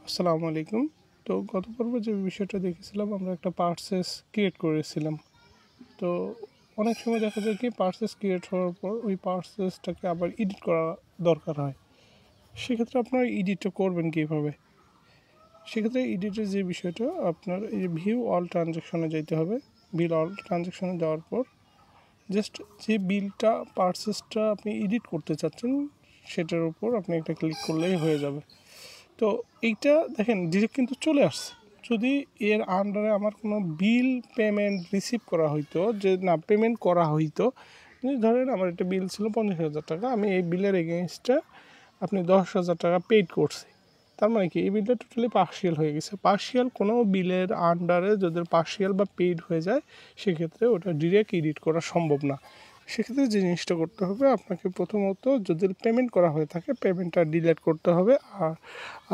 আসসালামু আলাইকুম। তো গত পর্বে যে বিষয়টা দেখেছিলাম আমরা একটা পার্সেস ক্রিয়েট করেছিলাম। তো অনেক সময় দেখা যায় কি পার্সেস ক্রিয়েট হওয়ার পর ওই পার্সেসটাকে আবার এডিট করা দরকার হয়। সেক্ষেত্রে আপনারা এডিটটা করবেন কীভাবে? সেক্ষেত্রে এডিটের যে বিষয়টা আপনার এই যে ভিউ অল ট্রানজ্যাকশনে যেতে হবে। ভিউ অল ট্রানজ্যাকশনে যাওয়ার পর জাস্ট যে বিলটা পার্সেসটা আপনি এডিট করতে চাচ্ছেন সেটার উপর আপনি একটা ক্লিক করলেই হয়ে যাবে। তো এইটা দেখেন ডিরেক্ট কিন্তু চলে আসছে। যদি এর আন্ডারে আমার কোনো বিল পেমেন্ট রিসিভ করা হইতো, যে না পেমেন্ট করা হইতো, ধরেন আমার একটা বিল ছিল 50,000 টাকা, আমি এই বিলের এগেনস্টে আপনি 10,000 টাকা পেইড করছি, তার মানে কি এই বিলটা টোটালি পার্শিয়াল হয়ে গেছে। পার্শিয়াল কোনো বিলের আন্ডারে যদি পার্শিয়াল বা পেইড হয়ে যায় সেক্ষেত্রে ওটা ডিরেক্ট এডিট করা সম্ভব না। সেক্ষেত্রে যে জিনিসটা করতে হবে আপনাকে প্রথমত যদি পেমেন্ট করা হয়ে থাকে পেমেন্টটা ডিলিট করতে হবে।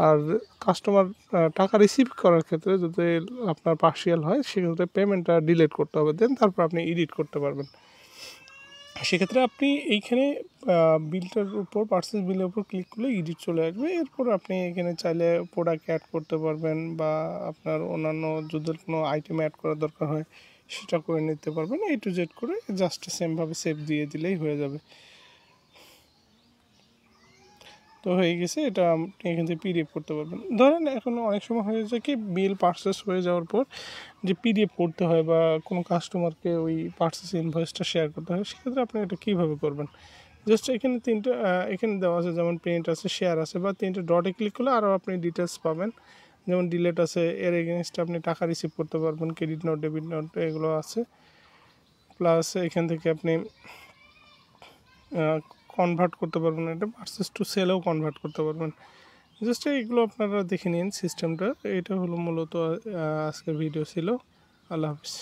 আর কাস্টমার টাকা রিসিভ করার ক্ষেত্রে যদি আপনার পার্শিয়াল হয় সেক্ষেত্রে পেমেন্টটা ডিলিট করতে হবে, দেন তারপর আপনি এডিট করতে পারবেন। সেক্ষেত্রে আপনি এইখানে বিলটার উপর পার্সেস বিলের উপর ক্লিক করলে এডিট চলে আসবে। এরপর আপনি এখানে চাইলে প্রোডাক্ট অ্যাড করতে পারবেন বা আপনার অন্যান্য যদি কোনো আইটেম অ্যাড করার দরকার হয় সেটা করে নিতে পারবেন। A to Z করে জাস্ট সেমভাবে সেভ দিয়ে দিলেই হয়ে যাবে। তো হয়ে গেছে, এটা আপনি এখান থেকে পিডিএফ করতে পারবেন। ধরেন এখন অনেক সময় হয়ে যায় কি বিল পার্সেস হয়ে যাওয়ার পর যে পিডিএফ করতে হয় বা কোনো কাস্টমারকে ওই পার্সেস ইনভয়েসটা শেয়ার করতে হয়, সেক্ষেত্রে আপনি এটা কীভাবে করবেন? জাস্ট এখানে তিনটা এখানে দেওয়া আছে, যেমন প্রিন্ট আছে, শেয়ার আছে, বা তিনটে ডটে ক্লিক করলে আরও আপনি ডিটেলস পাবেন। যেমন ডিলেট আছে, এর এগেনস্টে আপনি টাকা রিসিভ করতে পারবেন, ক্রেডিট নোট, ডেবিট নোট এগুলো আছে। প্লাস এখান থেকে আপনি কনভার্ট করতে পারবেন, এটা পার্সেস টু সেলেও কনভার্ট করতে পারবেন। জাস্ট এইগুলো আপনারা দেখে নিন সিস্টেমটা। এটা হলো মূলত আজকের ভিডিও ছিল। আল্লাহ হাফিজ।